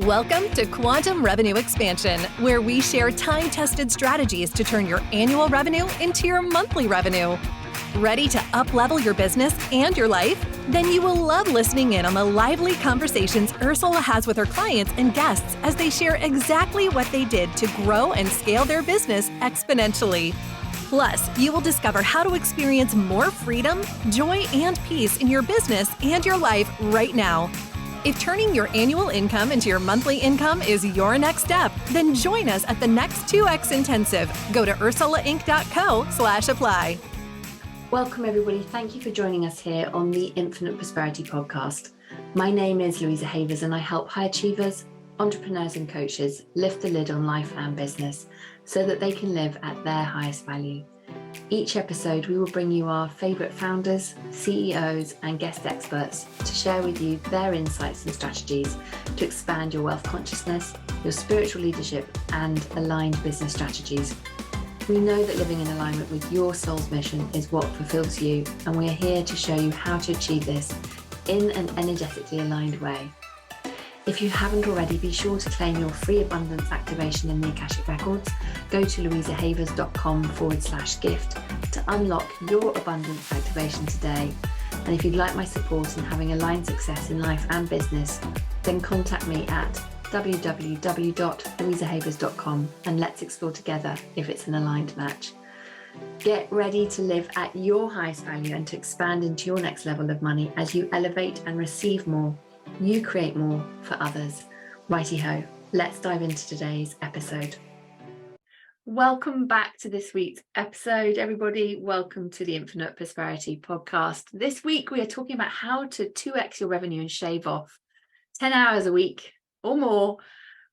Welcome to Quantum Revenue Expansion, where we share time-tested strategies to turn your annual revenue into your monthly revenue. Ready to up-level your business and your life? Then you will love listening in on the lively conversations Ursula has with her clients and guests as they share exactly what they did to grow and scale their business exponentially. Plus, you will discover how to experience more freedom, joy, and peace in your business and your life right now. If turning your annual income into your monthly income is your next step, then join us at the next 2X Intensive. Go to ursulainc.co/apply. Welcome, everybody. Thank you for joining us here on the Infinite Prosperity Podcast. My name is Louisa Haver, and I help high achievers, entrepreneurs, and coaches lift the lid on life and business so that they can live at their highest value. Each episode, we will bring you our favorite founders, CEOs, and guest experts to share with you their insights and strategies to expand your wealth consciousness, your spiritual leadership, and aligned business strategies. We know that living in alignment with your soul's mission is what fulfills you, and we are here to show you how to achieve this in an energetically aligned way. If you haven't already, be sure to claim your free abundance activation in the Akashic Records. Go to louisahavers.com/gift to unlock your abundance activation today. And if you'd like my support in having aligned success in life and business, then contact me at www.louisahavers.com and let's explore together if it's an aligned match. Get ready to live at your highest value and to expand into your next level of money as you elevate and receive more. You create more for others. Righty-ho, let's dive into today's episode. Welcome back to this week's episode, everybody. Welcome to the Infinite Prosperity Podcast. This week, we are talking about how to 2x your revenue and shave off 10 hours a week or more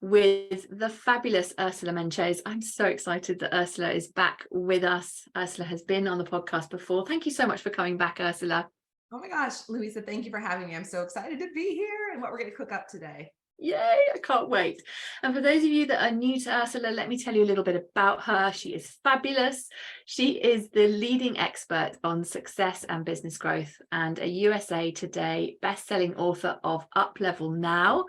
with the fabulous Ursula Menches. I'm so excited that Ursula is back with us. Ursula has been on the podcast before. Thank you so much for coming back, Ursula. Oh my gosh, Louisa, thank you for having me. I'm so excited to be here and what we're going to cook up today. Yay, I can't wait. And for those of you that are new to Ursula, let me tell you a little bit about her. She is fabulous. She is the leading expert on success and business growth and a USA Today best-selling author of Up Level Now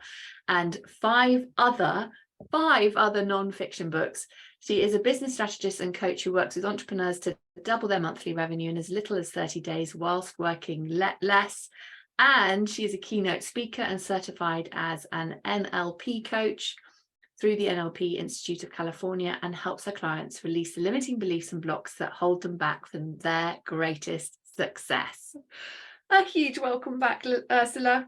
and five other non-fiction books. She is a business strategist and coach who works with entrepreneurs to double their monthly revenue in as little as 30 days whilst working less. And she is a keynote speaker and certified as an NLP coach through the NLP Institute of California and helps her clients release the limiting beliefs and blocks that hold them back from their greatest success. A huge welcome back, Ursula.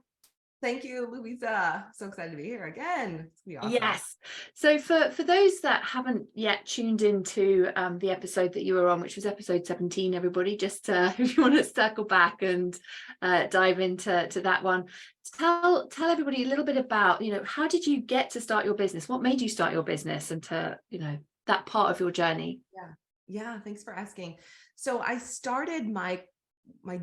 Thank you, Louisa. So excited to be here again. It's gonna be awesome. Yes. So for those that haven't yet tuned into the episode that you were on, which was episode 17, everybody, just if you want to circle back and dive into that one, tell everybody a little bit about, how did you get to start your business? What made you start your business and to, that part of your journey? Yeah. Thanks for asking. So I started my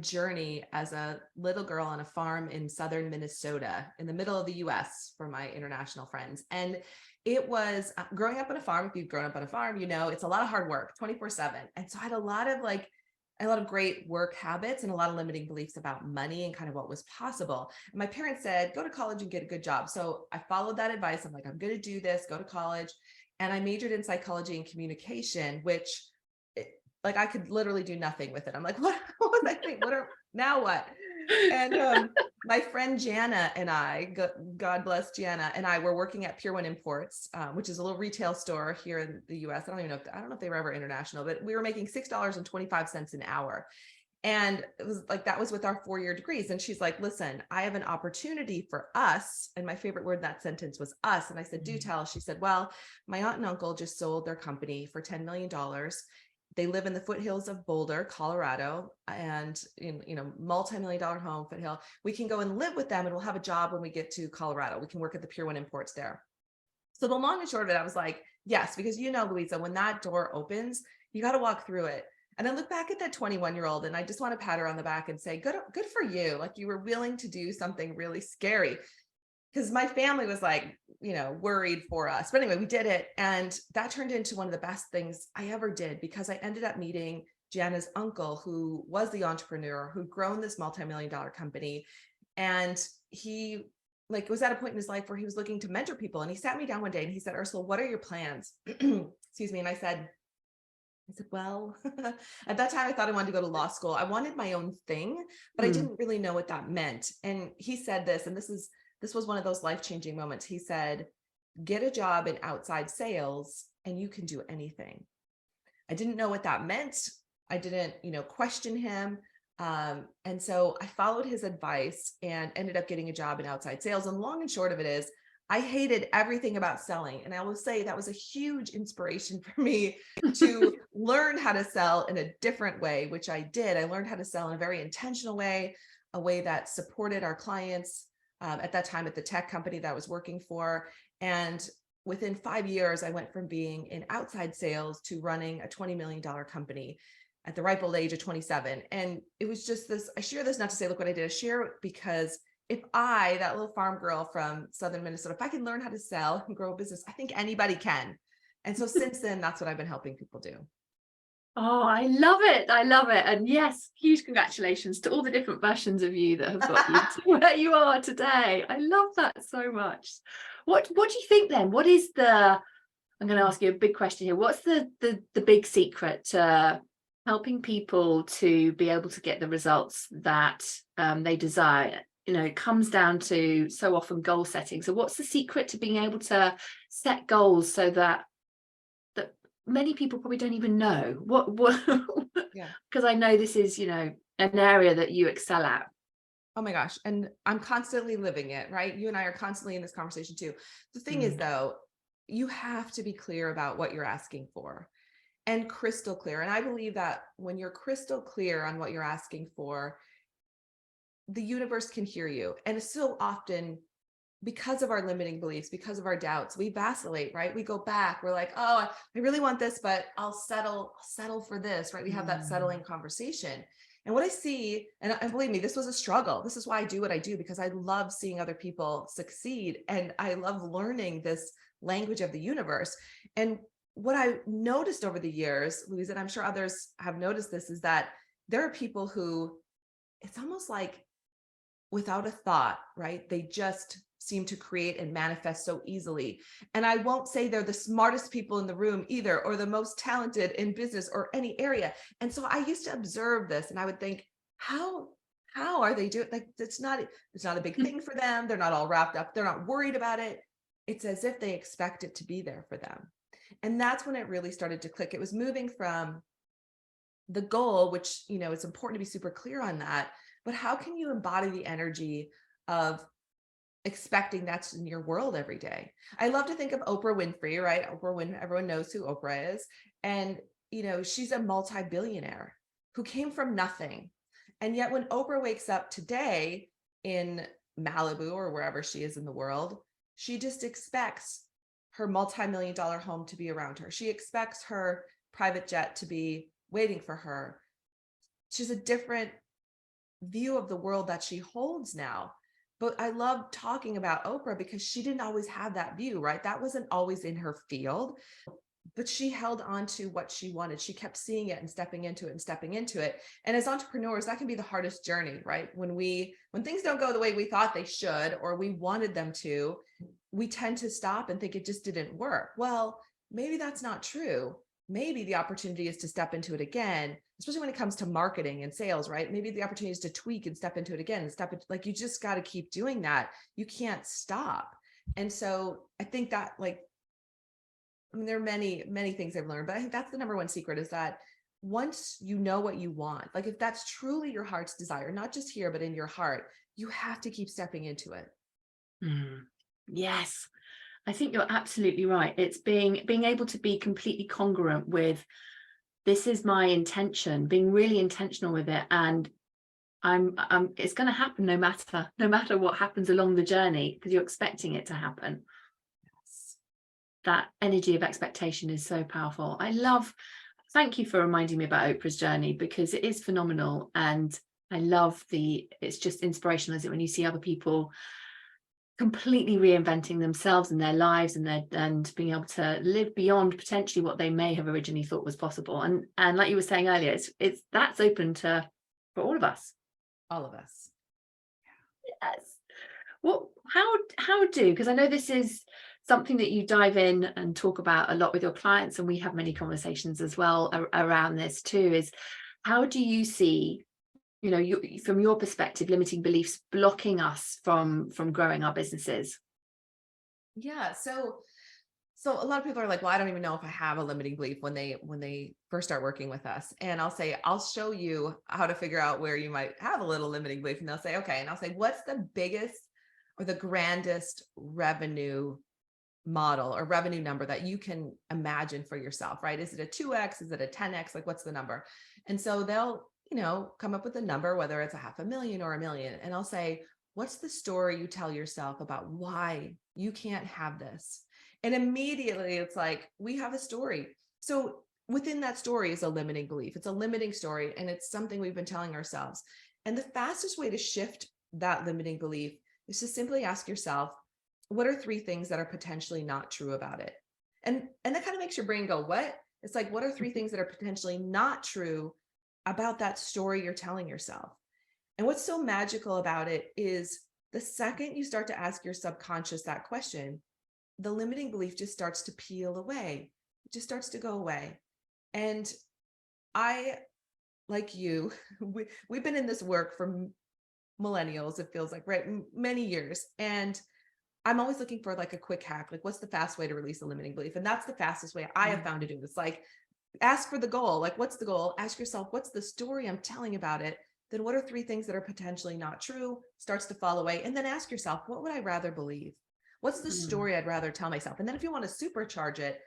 journey as a little girl on a farm in southern Minnesota in the middle of the US for my international friends. And it was growing up on a farm. If you've grown up on a farm, it's a lot of hard work 24/7. And so I had a lot of great work habits and a lot of limiting beliefs about money and kind of what was possible. And my parents said, go to college and get a good job. So I followed that advice. I'm like, I'm going to do this, go to college. And I majored in psychology and communication, which I could literally do nothing with it. I'm like, what was I thinking? Now what? And my friend Jana and I, God bless Jana, and I were working at Pier 1 Imports, which is a little retail store here in the US. I don't know if they were ever international, but we were making $6.25 an hour. And it was like, that was with our 4-year degrees. And she's like, listen, I have an opportunity for us. And my favorite word in that sentence was us. And I said, do tell. She said, well, my aunt and uncle just sold their company for $10 million. They live in the foothills of Boulder, Colorado, and multi-million-dollar home, foothill. We can go and live with them and we'll have a job when we get to Colorado. We can work at the Pier 1 Imports there. So the long and short of it, I was like, yes, because Louisa, when that door opens, you got to walk through it. And I look back at that 21-year-old and I just want to pat her on the back and say, good for you. Like you were willing to do something really scary. Because my family was worried for us. But anyway, we did it. And that turned into one of the best things I ever did because I ended up meeting Jana's uncle, who was the entrepreneur who'd grown this multi-million-dollar company. And he like was at a point in his life where he was looking to mentor people. And he sat me down one day and he said, Ursula, what are your plans? Excuse me. And I said, well, at that time, I thought I wanted to go to law school. I wanted my own thing, but I didn't really know what that meant. And he said this, and this was one of those life-changing moments. He said, get a job in outside sales and you can do anything. I didn't know what that meant. I didn't, question him. And so I followed his advice and ended up getting a job in outside sales. And long and short of it is, I hated everything about selling. And I will say that was a huge inspiration for me to learn how to sell in a different way, which I did. I learned how to sell in a very intentional way, a way that supported our clients at that time at the tech company that I was working for. And within 5 years, I went from being in outside sales to running a $20 million company at the ripe old age of 27. And it was just this, I share this not to say, look what I did. I share it because if I, that little farm girl from Southern Minnesota, if I can learn how to sell and grow a business, I think anybody can. And so since then, that's what I've been helping people do. Oh, I love it. I love it. And yes, huge congratulations to all the different versions of you that have got you to where you are today. I love that so much. What do you think then? What is I'm going to ask you a big question here. What's the big secret to helping people to be able to get the results that they desire? It comes down to so often goal setting. So what's the secret to being able to set goals so that many people probably don't even know what Yeah. Because I know this is, an area that you excel at. Oh my gosh. And I'm constantly living it, right? You and I are constantly in this conversation too. The thing is though, you have to be clear about what you're asking for and crystal clear. And I believe that when you're crystal clear on what you're asking for, the universe can hear you. And so often, because of our limiting beliefs, because of our doubts, we vacillate, right? We go back, we're like, oh, I really want this, but I'll settle for this, right? We have that settling conversation. And what I see, and believe me, this was a struggle. This is why I do what I do, because I love seeing other people succeed. And I love learning this language of the universe. And what I noticed over the years, Louisa, and I'm sure others have noticed this, is that there are people who, it's almost like without a thought, right? They just seem to create and manifest so easily. And I won't say they're the smartest people in the room either, or the most talented in business or any area. And so I used to observe this and I would think, how are they doing? Like, it's not a big thing for them. They're not all wrapped up. They're not worried about it. It's as if they expect it to be there for them. And that's when it really started to click. It was moving from the goal, which, it's important to be super clear on that, but how can you embody the energy of expecting that's in your world every day? I love to think of Oprah Winfrey, right? Everyone knows who Oprah is. And, she's a multi-billionaire who came from nothing. And yet when Oprah wakes up today in Malibu or wherever she is in the world, she just expects her multi-million-dollar home to be around her. She expects her private jet to be waiting for her. She's a different view of the world that she holds now. But I love talking about Oprah because she didn't always have that view, right? That wasn't always in her field, but she held on to what she wanted. She kept seeing it and stepping into it. And as entrepreneurs, that can be the hardest journey, right? When things don't go the way we thought they should, or we wanted them to, we tend to stop and think it just didn't work. Well, maybe that's not true. Maybe the opportunity is to step into it again, especially when it comes to marketing and sales, right? Maybe the opportunity is to tweak and step into it again and like, you just got to keep doing that. You can't stop. And so I think that there are many, many things I've learned, but I think that's the number one secret, is that once you know what you want, like if that's truly your heart's desire, not just here, but in your heart, you have to keep stepping into it. Yes. I think you're absolutely right. It's being able to be completely congruent with, this is my intention, being really intentional with it. And it's going to happen no matter what happens along the journey, because you're expecting it to happen. Yes. That energy of expectation is so powerful. Thank you for reminding me about Oprah's journey, because it is phenomenal. And I love it's just inspirational, is it, when you see other people completely reinventing themselves and their lives and being able to live beyond potentially what they may have originally thought was possible. And like you were saying earlier, that's open for all of us. All of us. Yes. How do, because I know this is something that you dive in and talk about a lot with your clients, and we have many conversations as well around this too, is how do you see, from your perspective, limiting beliefs blocking us from growing our businesses? Yeah. So a lot of people are like, well, I don't even know if I have a limiting belief when they first start working with us. And I'll say, I'll show you how to figure out where you might have a little limiting belief. And they'll say, okay. And I'll say, what's the biggest or the grandest revenue model or revenue number that you can imagine for yourself, right? Is it a 2x? Is it a 10x? Like, what's the number? And so they'll, come up with a number, whether it's $500,000 or $1 million. And I'll say, what's the story you tell yourself about why you can't have this? And immediately it's like, we have a story. So within that story is a limiting belief. It's a limiting story. And it's something we've been telling ourselves. And the fastest way to shift that limiting belief is to simply ask yourself, what are 3 things that are potentially not true about it? And that kind of makes your brain go, what? It's like, what are 3 things that are potentially not true about that story you're telling yourself? And what's so magical about it is the second you start to ask your subconscious that question, the limiting belief just starts to peel away. It just starts to go away. And I, like you, we've been in this work for millennials, it feels like, right? Many years. And I'm always looking for like a quick hack, like what's the fast way to release a limiting belief? And that's the fastest way I have found to do this. Like, ask for the goal. Like, what's the goal? Ask yourself, what's the story I'm telling about it? Then what are 3 things that are potentially not true? Starts to fall away. And then ask yourself, what would I rather believe? What's the story I'd rather tell myself? And then if you want to supercharge it,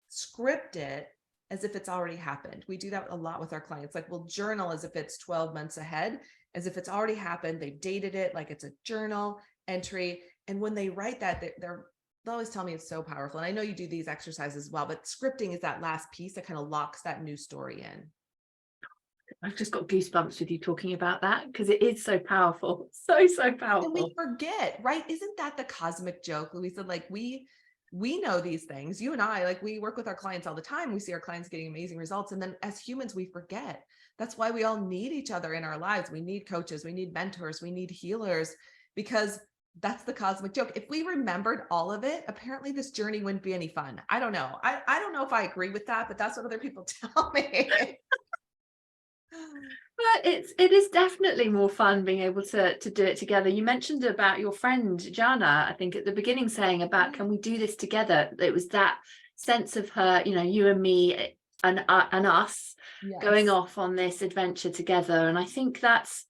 script it as if it's already happened. We do that a lot with our clients. Like, we'll journal as if it's 12 months ahead, as if it's already happened. They've dated it like it's a journal entry. And when they write that, they'll always tell me it's so powerful. And I know you do these exercises as well, but scripting is that last piece that kind of locks that new story in. I've just got goosebumps with you talking about that, because it is so powerful. So powerful. And we forget, right? Isn't that the cosmic joke, Louisa? Like, we know these things. You and I, like, we work with our clients all the time. We see our clients getting amazing results. And then as humans, we forget. That's why we all need each other in our lives. We need coaches, we need mentors, we need healers, because that's the cosmic joke. If we remembered all of it, apparently this journey wouldn't be any fun. I don't know. I don't know if I agree with that, but that's what other people tell me. But it is definitely more fun being able to do it together. You mentioned about your friend Jana, I think at the beginning, saying about, can we do this together? It was that sense of her, you and me and us going off on this adventure together. And I think that's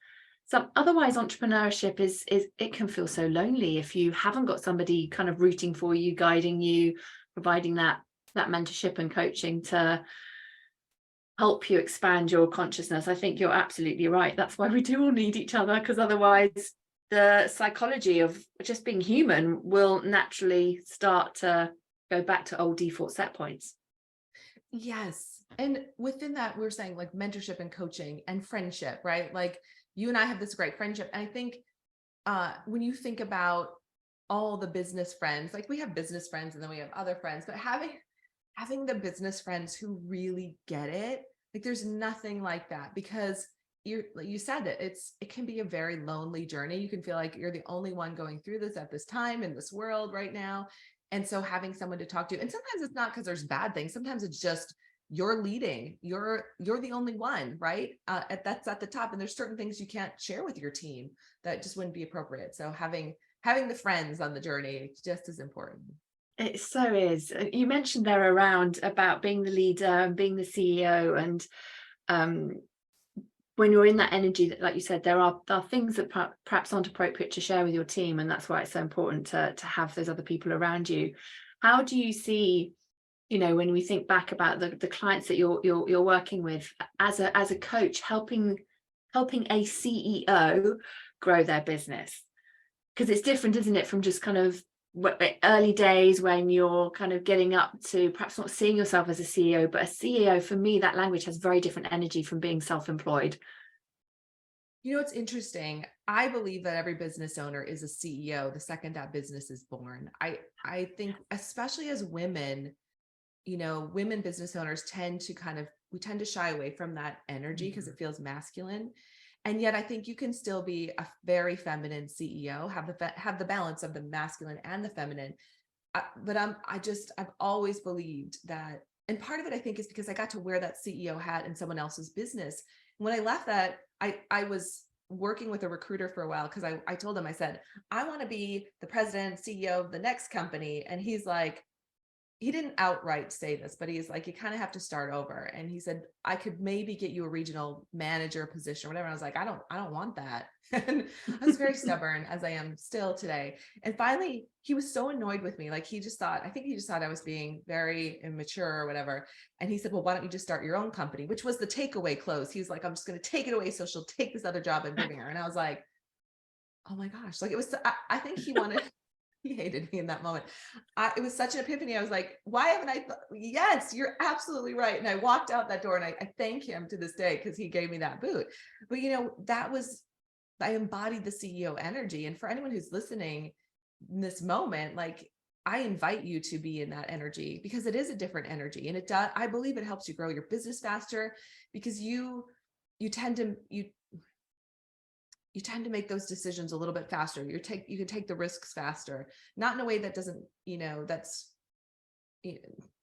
otherwise entrepreneurship is it can feel so lonely if you haven't got somebody kind of rooting for you, guiding you, providing that mentorship and coaching to help you expand your consciousness. I think you're absolutely right. That's why we do all need each other, because otherwise the psychology of just being human will naturally start to go back to old default set points. Yes. And within that, we're saying like mentorship and coaching and friendship, right? Like, you and I have this great friendship. And I think when you think about all the business friends, like, we have business friends and then we have other friends, but having the business friends who really get it, like, there's nothing like that, because you said it can be a very lonely journey. You can feel like you're the only one going through this at this time in this world right now. And so having someone to talk to, and sometimes it's not because there's bad things. Sometimes it's just you're leading, you're the only one, right? That's at the top. And there's certain things you can't share with your team that just wouldn't be appropriate. So having the friends on the journey just as important. It so is. You mentioned there around about being the leader and being the CEO, and when you're in that energy, that, like you said, there are things that perhaps aren't appropriate to share with your team, and that's why it's so important to have those other people around you. How do you see, when we think back about the clients that you're working with as a coach, helping a CEO grow their business? Because it's different, isn't it, from just kind of early days when you're kind of getting up to perhaps not seeing yourself as a CEO, but a CEO, for me, that language has very different energy from being self-employed. It's interesting. I believe that every business owner is a CEO the second that business is born. I think, especially as women, women business owners tend to shy away from that energy because it feels masculine. And yet I think you can still be a very feminine CEO, have the balance of the masculine and the feminine. But I've always believed that, and part of it I think is because I got to wear that CEO hat in someone else's business. When I left that, I was working with a recruiter for a while, because I told him, I said, I want to be the president, CEO of the next company. And he's like, he didn't outright say this, but he's like, you kind of have to start over. And he said, I could maybe get you a regional manager position or whatever. And I was like, I don't want that. And I was very stubborn, as I am still today. And finally, he was so annoyed with me. Like, I think he just thought I was being very immature or whatever. And he said, well, why don't you just start your own company? Which was the takeaway close. He was like, I'm just going to take it away, so she'll take this other job I'm giving her. And I was like, oh my gosh. Like, it was, I think he hated me in that moment. It was such an epiphany. I was like, why haven't I? Yes, you're absolutely right. And I walked out that door, and I thank him to this day, because he gave me that boot. But I embodied the CEO energy. And for anyone who's listening in this moment, like, I invite you to be in that energy, because it is a different energy. And I believe it helps you grow your business faster, because you tend to make those decisions a little bit faster. You can take the risks faster, not in a way that doesn't, that's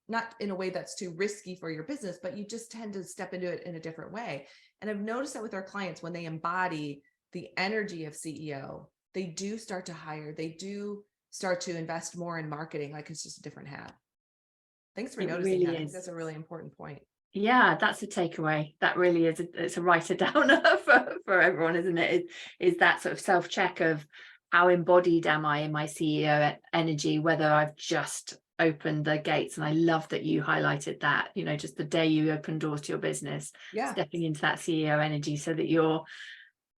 not in a way that's too risky for your business, but you just tend to step into it in a different way. And I've noticed that with our clients, when they embody the energy of CEO, they do start to hire, they do start to invest more in marketing, like it's just a different hat. Thanks for noticing that. I think that's a really important point. Yeah, that's a takeaway. That really is. It's a writer downer for everyone, isn't it? Is that sort of self-check of how embodied am I in my CEO energy, whether I've just opened the gates. And I love that you highlighted that, just the day you open doors to your business, stepping into that CEO energy, so that you're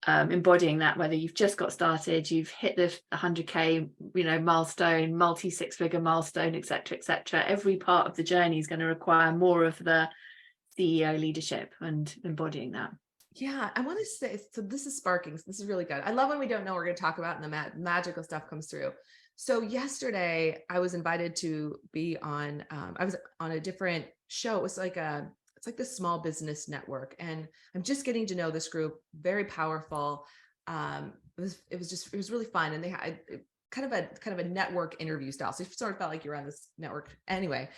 embodying that, whether you've just got started, you've hit the 100K, milestone, multi six-figure milestone, etc., etc. Every part of the journey is going to require more of the CEO leadership and embodying that. Yeah, I want to say, so this is sparking. So this is really good. I love when we don't know what we're going to talk about and the magical stuff comes through. So yesterday I was invited to be on, I was on a different show. It was like it's like the Small Business Network. And I'm just getting to know this group, very powerful. It was really fun. And they had kind of a network interview style. So you sort of felt like you're on this network anyway.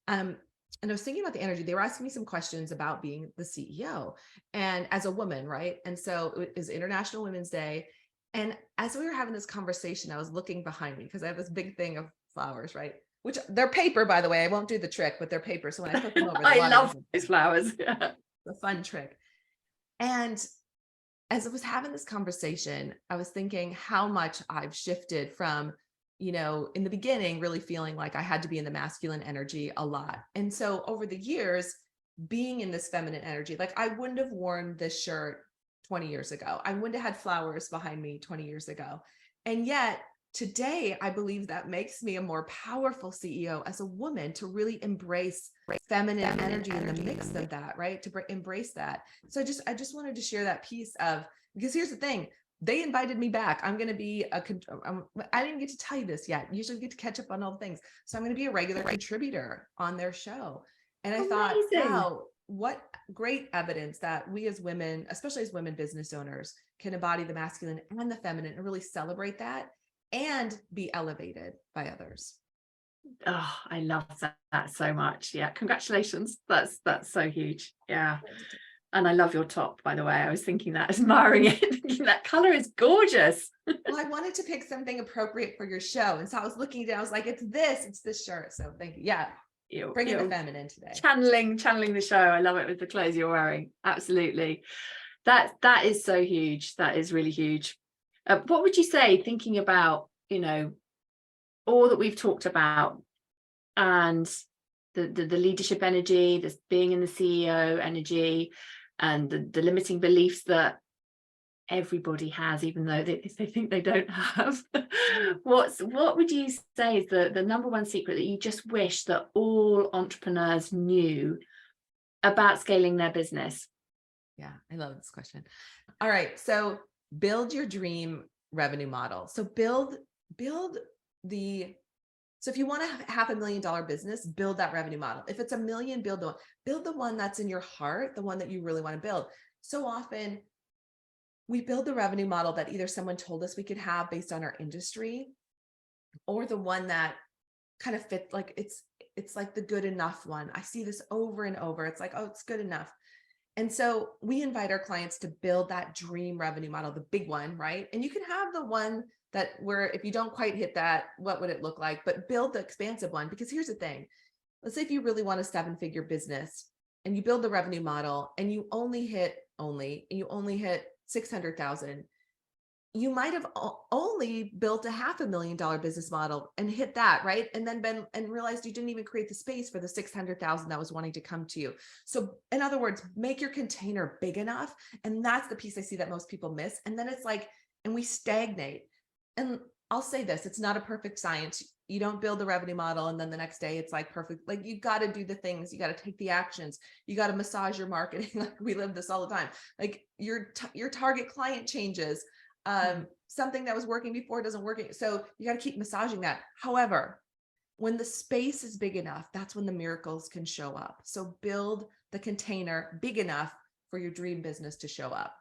And I was thinking about the energy. They were asking me some questions about being the CEO and as a woman, right? And so it is International Women's Day. And as we were having this conversation, I was looking behind me, because I have this big thing of flowers, right? Which they're paper, by the way. I won't do the trick, but they're paper. So when I put them over, I love these flowers. The fun trick. And as I was having this conversation, I was thinking how much I've shifted from, in the beginning, really feeling like I had to be in the masculine energy a lot. And so over the years, being in this feminine energy, like I wouldn't have worn this shirt 20 years ago. I wouldn't have had flowers behind me 20 years ago. And yet today, I believe that makes me a more powerful CEO as a woman, to really embrace feminine energy in the mix of that, right? To embrace that. So I just wanted to share that piece of, because here's the thing, they invited me back. I'm going to be I didn't get to tell you this yet. Usually we get to catch up on all the things. So I'm going to be a regular contributor on their show. And I thought, wow, what great evidence that we as women, especially as women business owners, can embody the masculine and the feminine and really celebrate that and be elevated by others. Oh, I love that so much. Yeah. Congratulations. That's so huge. Yeah. And I love your top, by the way. I was thinking that, admiring it, thinking that color is gorgeous. Well, I wanted to pick something appropriate for your show. And so I was looking down, I was like, it's this shirt. So thank you. Yeah. Bringing the feminine today. Channeling the show. I love it with the clothes you're wearing. Absolutely. That is so huge. That is really huge. What would you say, thinking about, all that we've talked about, and the leadership energy, this being in the CEO energy, and the limiting beliefs that everybody has, even though they think they don't have. What would you say is the number one secret that you just wish that all entrepreneurs knew about scaling their business? Yeah, I love this question. All right, so build your dream revenue model. So so if you want to have $500,000 business, build that revenue model. If it's $1 million, build the one that's in your heart, the one that you really want to build. So often we build the revenue model that either someone told us we could have based on our industry, or the one that kind of fit, like it's like the good enough one. I see this over and over. It's like, oh, it's good enough. And so we invite our clients to build that dream revenue model, the big one, right? And you can have the one that where if you don't quite hit that, what would it look like? But build the expansive one, because here's the thing. Let's say if you really want a 7-figure business and you build the revenue model and you only hit 600,000, you might have only built a $500,000 business model and hit that, right? And then realized you didn't even create the space for the 600,000 that was wanting to come to you. So in other words, make your container big enough. And that's the piece I see that most people miss. And then it's like, and we stagnate. And I'll say this, it's not a perfect science. You don't build the revenue model and then the next day it's like perfect. Like you got to do the things, you got to take the actions, you got to massage your marketing. Like we live this all the time. Like your target client changes. Something that was working before doesn't work. So you got to keep massaging that. However, when the space is big enough, that's when the miracles can show up. So build the container big enough for your dream business to show up.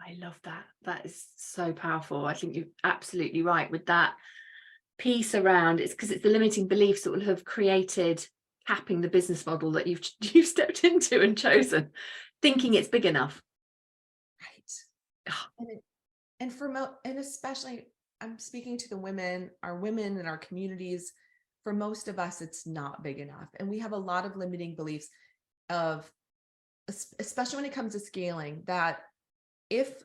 I love that. That is so powerful. I think you're absolutely right with that piece around it's because it's the limiting beliefs that will have created capping the business model that you've stepped into and chosen, thinking it's big enough. Right. And especially I'm speaking to the women in our communities. For most of us, it's not big enough. And we have a lot of limiting beliefs of, especially when it comes to scaling, that if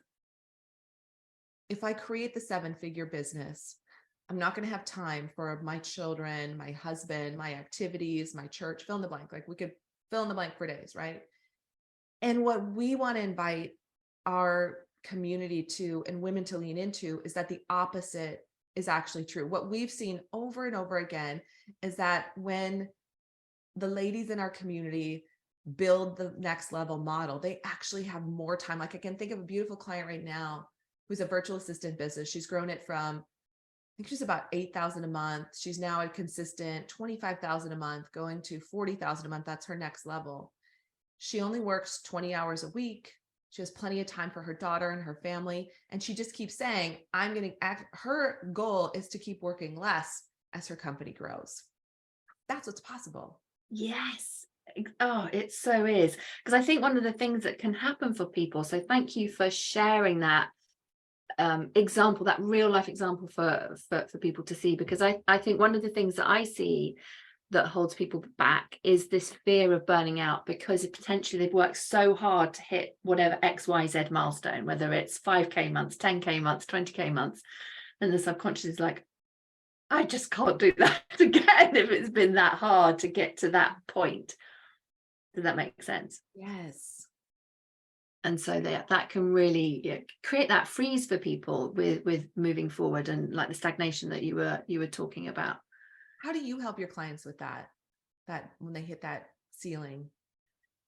I create the 7-figure business, I'm not going to have time for my children, my husband, my activities, my church, fill in the blank. Like we could fill in the blank for days, right? And what we want to invite our community to and women to lean into is that the opposite is actually true. What we've seen over and over again is that when the ladies in our community build the next level model, they actually have more time. Like I can think of a beautiful client right now who's a virtual assistant business. She's grown it from, I think she's about 8,000 a month. She's now a consistent 25,000 a month, going to 40,000 a month. That's her next level. She only works 20 hours a week. She has plenty of time for her daughter and her family. And she just keeps saying, her goal is to keep working less as her company grows. That's what's possible. Yes. Oh, it so is. Because I think one of the things that can happen for people, so thank you for sharing that example, that real life example for people to see, because I think one of the things that I see that holds people back is this fear of burning out, because potentially they've worked so hard to hit whatever XYZ milestone, whether it's 5K months, 10K months, 20K months, and the subconscious is like, I just can't do that again if it's been that hard to get to that point. Does that make sense? Yes. And so that can really create that freeze for people with moving forward, and like the stagnation that you were talking about. How do you help your clients with that when they hit that ceiling?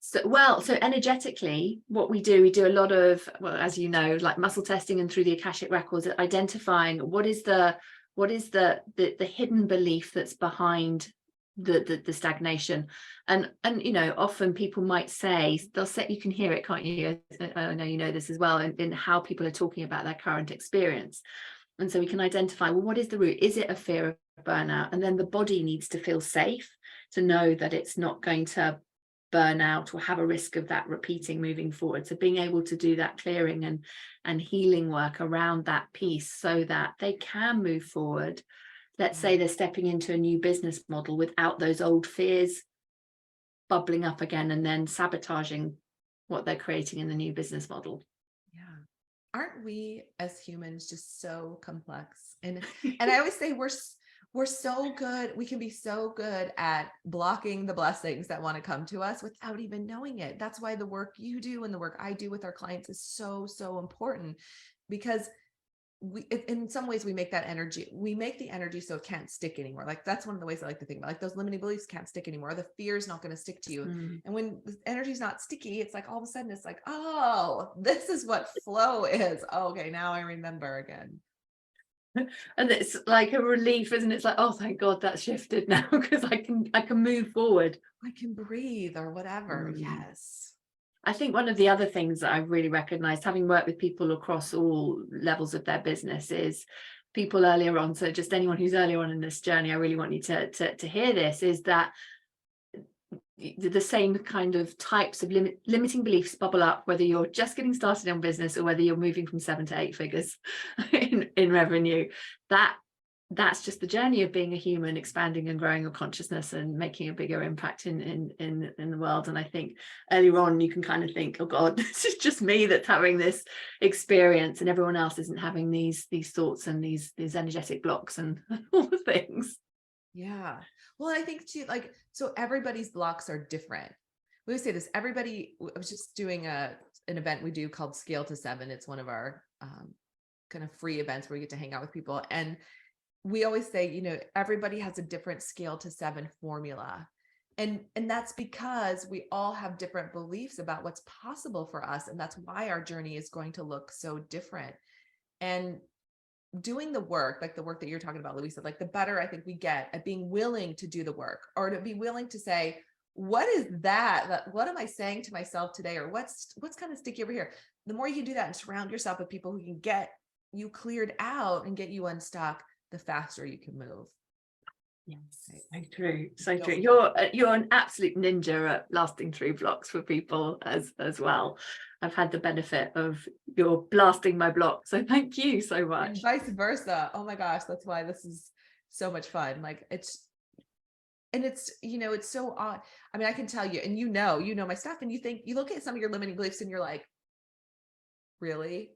So energetically, what we do a lot of, well, as you know, like muscle testing and through the Akashic records, identifying what is the hidden belief that's behind the stagnation. And you know, often people might say, you can hear it, can't you? I know you know this as well, in how people are talking about their current experience. And so we can identify, well, what is the root? Is it a fear of burnout? And then the body needs to feel safe to know that it's not going to burn out or have a risk of that repeating moving forward. So being able to do that clearing and healing work around that piece so that they can move forward. Let's say they're stepping into a new business model without those old fears bubbling up again and then sabotaging what they're creating in the new business model. Yeah. Aren't we as humans just so complex? And I always say we're so good. We can be so good at blocking the blessings that want to come to us without even knowing it. That's why the work you do and the work I do with our clients is so, so important, because in some ways we make the energy so it can't stick anymore. Like that's one of the ways I like to think about, like those limiting beliefs can't stick anymore. The fear is not going to stick to you. And when the energy is not sticky, it's like all of a sudden it's like, oh, this is what flow is. Oh, okay, now I remember again. And it's like a relief, isn't it? It's like, oh, thank God that's shifted now, because I can move forward. I can breathe or whatever. Yes. I think one of the other things that I've really recognized, having worked with people across all levels of their business, is people earlier on, so just anyone who's earlier on in this journey, I really want you to hear this, is that the same kind of types of limiting beliefs bubble up, whether you're just getting started in business or whether you're moving from 7 to 8 figures in revenue. That's just the journey of being a human, expanding and growing your consciousness and making a bigger impact in the world. And I think earlier on you can kind of think, oh God, this is just me that's having this experience and everyone else isn't having these thoughts and these energetic blocks and all the things. Yeah. Well, I think too, like, so everybody's blocks are different. We always say this, everybody, I was just doing an event we do called Scale to 7. It's one of our kind of free events where we get to hang out with people. And we always say, you know, everybody has a different Scale to 7 formula. And that's because we all have different beliefs about what's possible for us. And that's why our journey is going to look so different. And doing the work, like the work that you're talking about, Louisa, like the better I think we get at being willing to do the work, or to be willing to say, what is that? What am I saying to myself today? Or what's kind of sticky over here? The more you can do that and surround yourself with people who can get you cleared out and get you unstuck, the faster you can move. Yes, so true, so true. You're an absolute ninja at lasting through blocks for people as well. I've had the benefit of your blasting my block, so thank you so much. And vice versa. Oh my gosh, that's why this is so much fun. Like it's, you know, it's so odd. I mean, I can tell you, and you know my stuff, and you look at some of your limiting beliefs and you're like, really?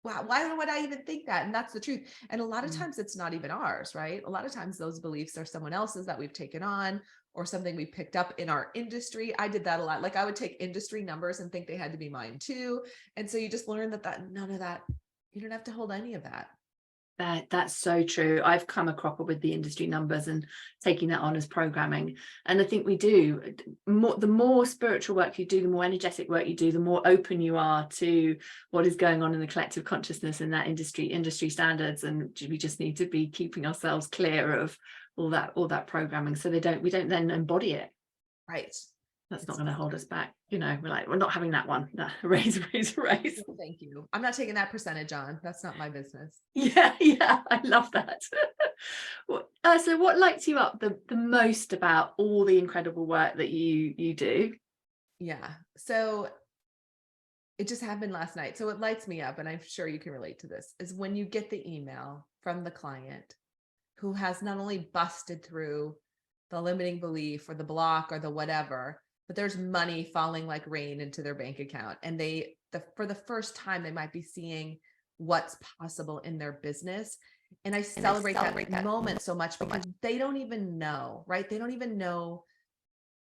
Wow, why would I even think that? And that's the truth. And a lot of times it's not even ours, right? A lot of times those beliefs are someone else's that we've taken on, or something we picked up in our industry. I did that a lot. Like I would take industry numbers and think they had to be mine too. And so you just learn that none of that, you don't have to hold any of that. That's so true. I've come a cropper with the industry numbers and taking that on as programming. And I think we do the more spiritual work you do, the more energetic work you do, the more open you are to what is going on in the collective consciousness and that industry standards. And we just need to be keeping ourselves clear of all that programming, so we don't then embody it. Right. That's not going to hold us back. You know, we're not having that one. Raise. Thank you. I'm not taking that percentage on. That's not my business. Yeah, I love that. So what lights you up the most about all the incredible work that you do? Yeah. So it just happened last night. So what lights me up, and I'm sure you can relate to this, is when you get the email from the client who has not only busted through the limiting belief or the block or the whatever, but there's money falling like rain into their bank account. And for the first time, they might be seeing what's possible in their business. And I celebrate that moment so much because they don't even know, right? They don't even know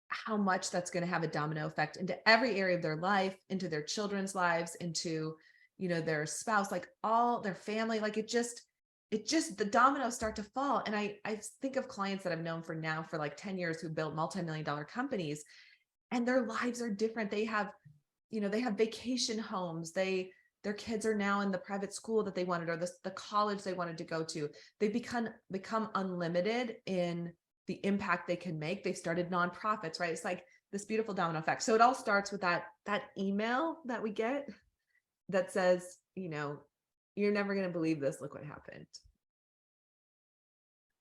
how much that's going to have a domino effect into every area of their life, into their children's lives, into, you know, their spouse, like all their family. Like it just the dominoes start to fall. And I think of clients that I've known for like 10 years who built multi-million-dollar companies, and their lives are different. They have vacation homes. Their kids are now in the private school that they wanted, or the college they wanted to go to. They become unlimited in the impact they can make. They've started nonprofits, right? It's like this beautiful domino effect. So it all starts with that email that we get that says, you know, you're never going to believe this. Look what happened.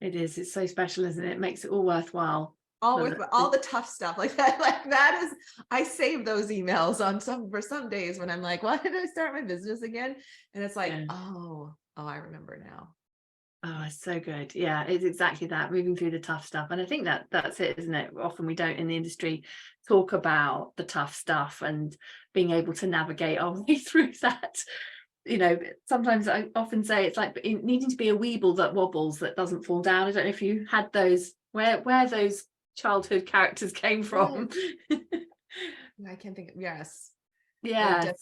It is. It's so special, isn't it? It makes it all worthwhile. All the tough stuff like that. Like that is, I save those emails for some days when I'm like, why did I start my business again? And it's like, oh, I remember now. Oh, it's so good. Yeah, it's exactly that, moving through the tough stuff. And I think that's it, isn't it? Often we don't in the industry talk about the tough stuff and being able to navigate our way through that. You know, sometimes I often say it's like needing to be a weeble that wobbles, that doesn't fall down. I don't know if you had those, where those childhood characters came from. I can't think of, yes. Yeah,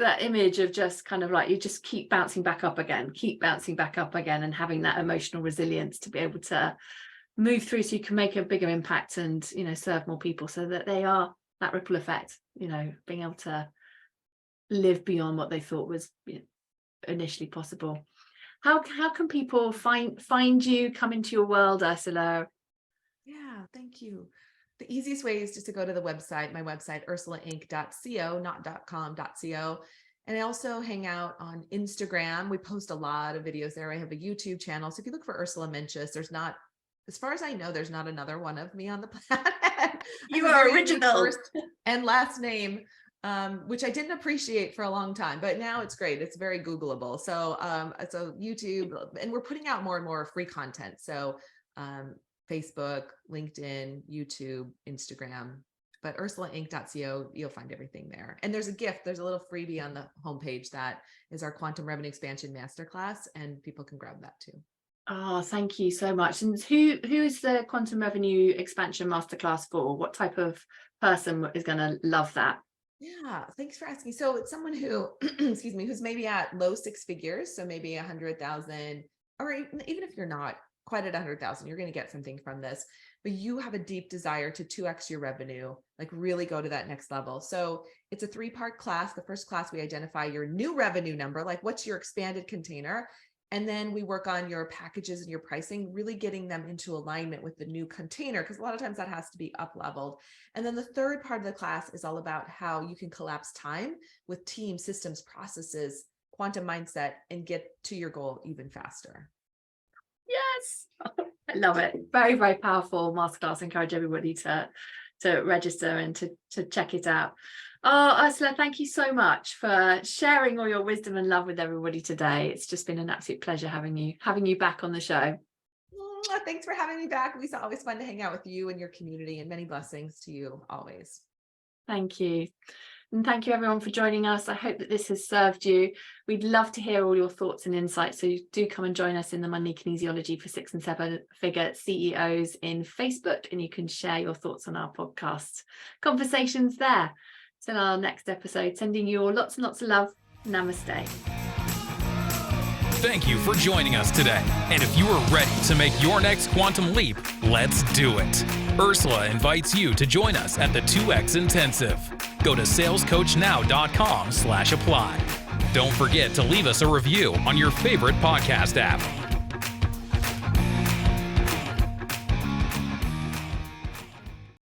that image of just kind of like you just keep bouncing back up again and having that emotional resilience to be able to move through so you can make a bigger impact and, you know, serve more people, so that they are that ripple effect, you know, being able to live beyond what they thought was, you know, initially possible. How can people find you, come into your world, Ursula? Yeah, thank you. The easiest way is just to go to the website, my website, ursulainc.co, not .com.co. And I also hang out on Instagram. We post a lot of videos there. I have a YouTube channel. So if you look for Ursula Mencius, there's not, as far as I know, there's not another one of me on the planet. You are original. First and last name, which I didn't appreciate for a long time, but now it's great. It's very Googleable. So YouTube, and we're putting out more and more free content. So Facebook, LinkedIn, YouTube, Instagram, but ursulainc.co, you'll find everything there. And there's a gift, there's a little freebie on the homepage that is our Quantum Revenue Expansion Masterclass, and people can grab that too. Oh, thank you so much. And who is the Quantum Revenue Expansion Masterclass for? What type of person is going to love that? Yeah, thanks for asking. So it's someone who, excuse me, who's maybe at low six figures. So maybe 100,000, or even if you're not quite at 100,000, you're going to get something from this, but you have a deep desire to 2x your revenue, like really go to that next level. So it's a 3-part class. The first class, we identify your new revenue number, like what's your expanded container. And then we work on your packages and your pricing, really getting them into alignment with the new container, because a lot of times that has to be up leveled. And then the third part of the class is all about how you can collapse time with team, systems, processes, quantum mindset, and get to your goal even faster. Yes, I love it. Very, very powerful masterclass. Encourage everybody to register and to check it out. Oh, Ursula, thank you so much for sharing all your wisdom and love with everybody today. It's just been an absolute pleasure having you back on the show. Thanks for having me back, Lisa. Always fun to hang out with you and your community, and many blessings to you always. Thank you. And thank you everyone for joining us. I hope that this has served you. We'd love to hear all your thoughts and insights. So do come and join us in the Money Kinesiology for 6- and 7-figure CEOs in Facebook, and you can share your thoughts on our podcast conversations there. Till our next episode, sending you all lots and lots of love. Namaste. Thank you for joining us today. And if you are ready to make your next quantum leap, let's do it. Ursula invites you to join us at the 2X Intensive. Go to salescoachnow.com/apply. Don't forget to leave us a review on your favorite podcast app.